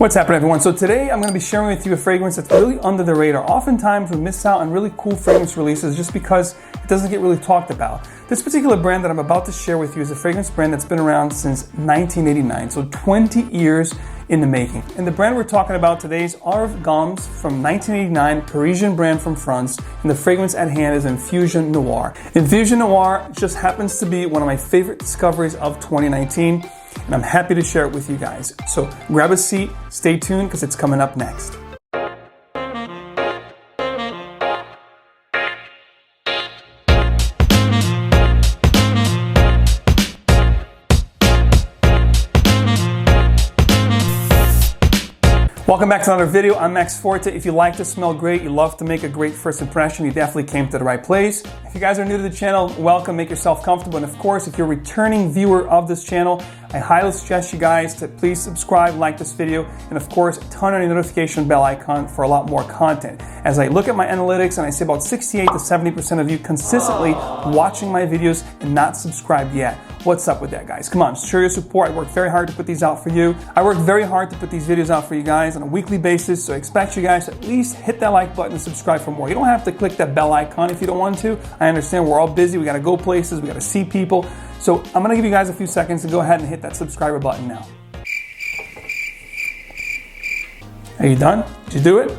What's happening, everyone? So today I'm going to be sharing with you a fragrance that's really under the radar. Oftentimes we miss out on really cool fragrance releases just because it doesn't get really talked about. This particular brand that I'm about to share with you is a fragrance brand that's been around since 1989, so 20 years in the making. And the brand we're talking about today is Herve Gambs from 1989, Parisian brand from France, and the fragrance at hand is Infusion Noire. Infusion Noire just happens to be one of my favorite discoveries of 2019. And I'm happy to share it with you guys. So grab a seat, stay tuned, because it's coming up next. Welcome back to another video. I'm MAXFORTI. If you like to smell great, you love to make a great first impression, you definitely came to the right place. If you guys are new to the channel, welcome, make yourself comfortable. And of course, if you're a returning viewer of this channel, I highly suggest you guys to please subscribe, like this video, and of course, turn on your notification bell icon for a lot more content. As I look at my analytics and I see about 68 to 70% of you consistently watching my videos and not subscribed yet. What's up with that, guys? Come on, show your support. I work very hard to put these out for you. I work very hard to put these videos out for you guys on a weekly basis, so I expect you guys to at least hit that like button and subscribe for more. You don't have to click that bell icon if you don't want to. I understand we're all busy. We got to go places. We got to see people. So I'm going to give you guys a few seconds to go ahead and hit that subscriber button now. Are you done? Did you do it?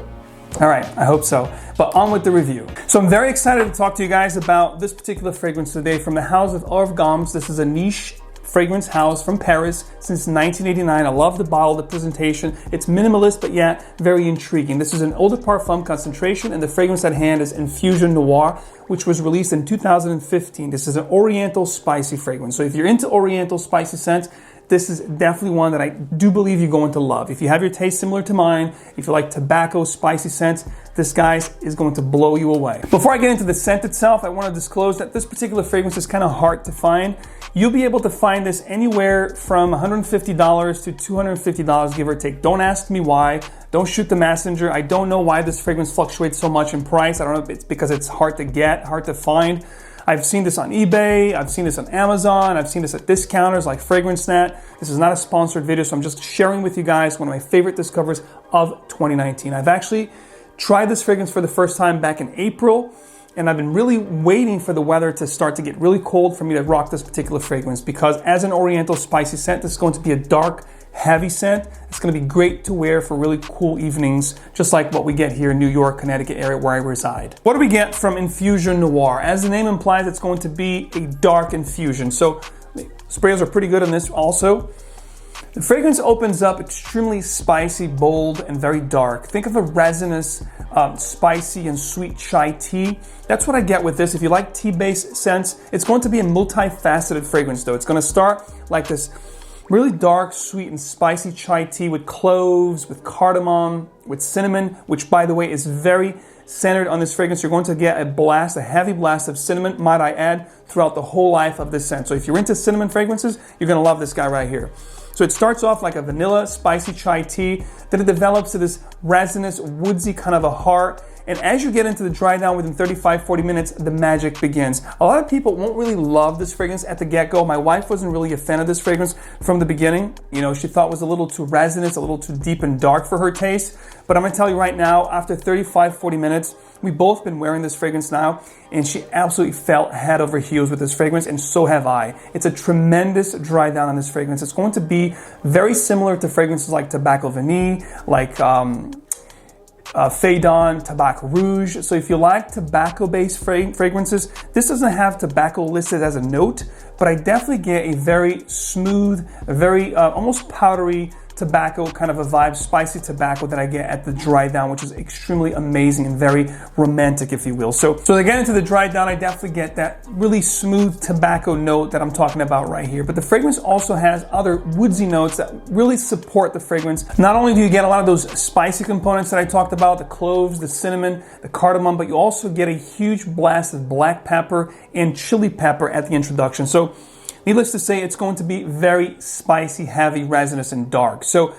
All right, I hope so. But on with the review. So I'm very excited to talk to you guys about this particular fragrance today from the house of Herve Gambs. This is a niche fragrance house from Paris since 1989. I love the bottle, the presentation. It's minimalist, but yet very intriguing. This is an eau de parfum concentration, and the fragrance at hand is Infusion Noire, which was released in 2015. This is an Oriental-Spicy fragrance. So if you're into Oriental-Spicy scents, this is definitely one that I do believe you're going to love. If you have your taste similar to mine, if you like tobacco, spicy scents, this, guys, is going to blow you away. Before I get into the scent itself, I want to disclose that this particular fragrance is kind of hard to find. You'll be able to find this anywhere from $150 to $250, give or take. Don't ask me why. Don't shoot the messenger. I don't know why this fragrance fluctuates so much in price. I don't know if it's because it's hard to get, hard to find. I've seen this on eBay, I've seen this on Amazon, I've seen this at discounters like FragranceNet. This is not a sponsored video, so I'm just sharing with you guys one of my favorite discoveries of 2019. I've actually tried this fragrance for the first time back in April, and I've been really waiting for the weather to start to get really cold for me to rock this particular fragrance, because as an Oriental spicy scent, this is going to be a dark, heavy scent. It's going to be great to wear for really cool evenings, just like what we get here in New York, Connecticut area where I reside. What do we get from Infusion Noire? As the name implies, it's going to be a dark infusion. So the sprays are pretty good on this also. The fragrance opens up extremely spicy, bold, and very dark. Think of a resinous, spicy and sweet chai tea. That's what I get with this. If you like tea-based scents, it's going to be a multifaceted fragrance though. It's going to start like this really dark, sweet, and spicy chai tea with cloves, with cardamom, with cinnamon, which by the way is very centered on this fragrance. You're going to get a blast, a heavy blast of cinnamon, might I add, throughout the whole life of this scent. So if you're into cinnamon fragrances, you're gonna love this guy right here. So it starts off like a vanilla, spicy chai tea, then it develops to this resinous, woodsy kind of a heart. And as you get into the dry down within 35-40 minutes, the magic begins. A lot of people won't really love this fragrance at the get-go. My wife wasn't really a fan of this fragrance from the beginning. You know, she thought it was a little too resinous, a little too deep and dark for her taste. But I'm gonna tell you right now, after 35-40 minutes, we've both been wearing this fragrance now, and she absolutely fell head over heels with this fragrance, and so have I. It's a tremendous dry down on this fragrance. It's going to be very similar to fragrances like Tobacco Vanille, like Fadon, Tobacco Rouge. So if you like tobacco-based fragrances, this doesn't have tobacco listed as a note, but I definitely get a very smooth, very almost powdery tobacco kind of a vibe, spicy tobacco that I get at the dry down, which is extremely amazing and very romantic, if you will. So to get into the dry down, I definitely get that really smooth tobacco note that I'm talking about right here. But the fragrance also has other woodsy notes that really support the fragrance. Not only do you get a lot of those spicy components that I talked about, the cloves, the cinnamon, the cardamom, but you also get a huge blast of black pepper and chili pepper at the introduction. So needless to say, it's going to be very spicy, heavy, resinous, and dark. So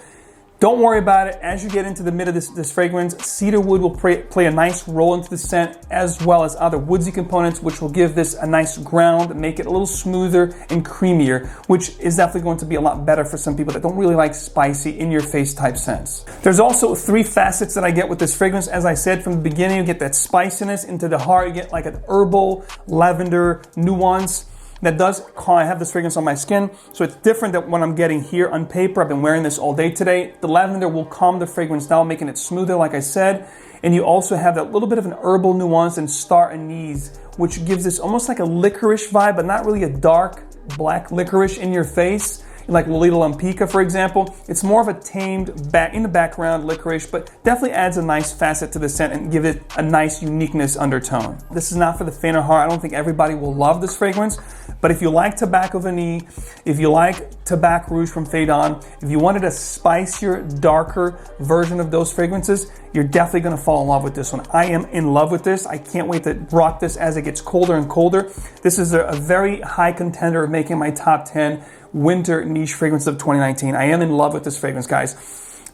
Don't worry about it. As you get into the mid of this fragrance, cedar wood will play a nice role into the scent, as well as other woodsy components, which will give this a nice ground, make it a little smoother and creamier, which is definitely going to be a lot better for some people that don't really like spicy, in-your-face type scents. There's also 3 facets that I get with this fragrance. As I said from the beginning, you get that spiciness into the heart. You get like an herbal, lavender nuance. That does calm. I have this fragrance on my skin, so it's different than what I'm getting here on paper. I've been wearing this all day today. The lavender will calm the fragrance down, making it smoother, like I said. And you also have that little bit of an herbal nuance and star anise, which gives this almost like a licorice vibe, but not really a dark black licorice in your face, like Lolita Lampica, for example. It's more of a tamed, in the background licorice, but definitely adds a nice facet to the scent and give it a nice uniqueness undertone. This is not for the faint of heart. I don't think everybody will love this fragrance, but if you like Tobacco Vanille, if you like Tobacco Rouge from Drydown, if you wanted a spicier, darker version of those fragrances, you're definitely gonna fall in love with this one. I am in love with this. I can't wait to rock this as it gets colder and colder. This is a very high contender of making my top 10 winter niche fragrance of 2019. I am in love with this fragrance, guys.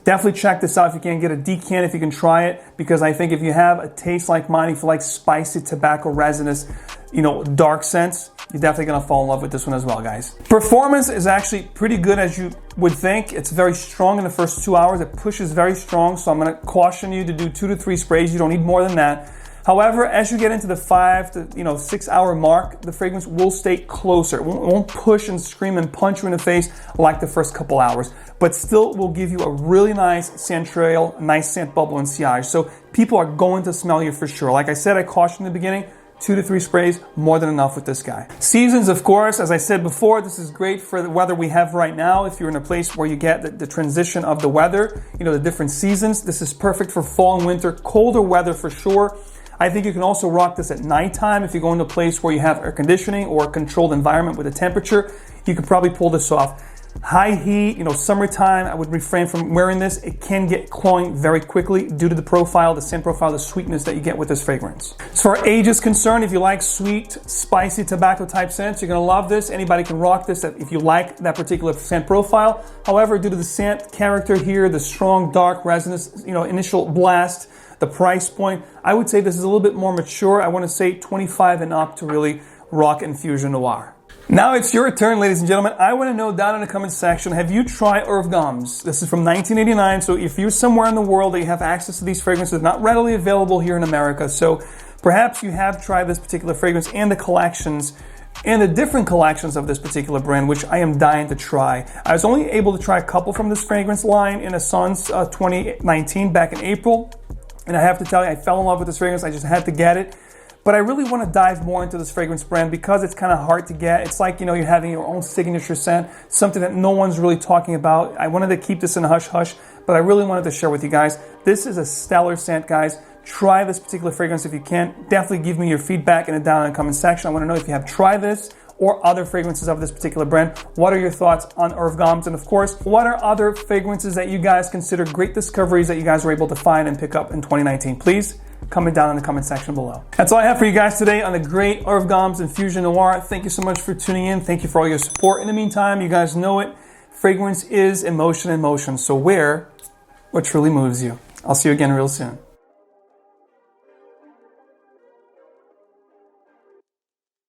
Definitely check this out if you can. Get a decant if you can try it, because I think if you have a taste like mine, if you like spicy tobacco resinous, dark scents, you're definitely gonna fall in love with this one as well, guys. Performance is actually pretty good, as you would think. It's very strong in the first 2 hours. It pushes very strong, so I'm gonna caution you to do 2 to 3 sprays. You don't need more than that. However, as you get into the 5 to 6 hour mark, the fragrance will stay closer. It won't push and scream and punch you in the face like the first couple hours, but still will give you a really nice scent trail, nice scent bubble and sillage. So people are going to smell you for sure. Like I said, I cautioned in the beginning, 2 to 3 sprays, more than enough with this guy. Seasons, of course, as I said before, this is great for the weather we have right now. If you're in a place where you get the transition of the weather, the different seasons, this is perfect for fall and winter, colder weather for sure. I think you can also rock this at nighttime. If you go into a place where you have air conditioning or a controlled environment with a temperature, you could probably pull this off. High heat, summertime, I would refrain from wearing this. It can get cloying very quickly due to the profile, the scent profile, the sweetness that you get with this fragrance. As far as age is concerned, if you like sweet, spicy tobacco type scents, you're gonna love this. Anybody can rock this if you like that particular scent profile. However, due to the scent character here, the strong, dark resinous, initial blast, the price point, I would say this is a little bit more mature. I want to say 25 and up to really rock Infusion Noire. Now it's your turn, ladies and gentlemen. I want to know down in the comment section, have you tried Herve Gambs? This is from 1989, so if you're somewhere in the world that you have access to these fragrances, not readily available here in America, so perhaps you have tried this particular fragrance and the collections and the different collections of this particular brand, which I am dying to try. I was only able to try a couple from this fragrance line in Esxence 2019 back in April. And I have to tell you, I fell in love with this fragrance. I just had to get it. But I really want to dive more into this fragrance brand because it's kind of hard to get. It's like, you're having your own signature scent, something that no one's really talking about. I wanted to keep this in a hush-hush, but I really wanted to share with you guys. This is a stellar scent, guys. Try this particular fragrance if you can. Definitely give me your feedback down in the comment section. I want to know if you have tried this or other fragrances of this particular brand. What are your thoughts on Herve Gambs? And of course, what are other fragrances that you guys consider great discoveries that you guys were able to find and pick up in 2019? Please comment down in the comment section below. That's all I have for you guys today on the great Herve Gambs Infusion Noire. Thank you so much for tuning in. Thank you for all your support. In the meantime, you guys know it. Fragrance is emotion in motion. So wear what truly moves you. I'll see you again real soon.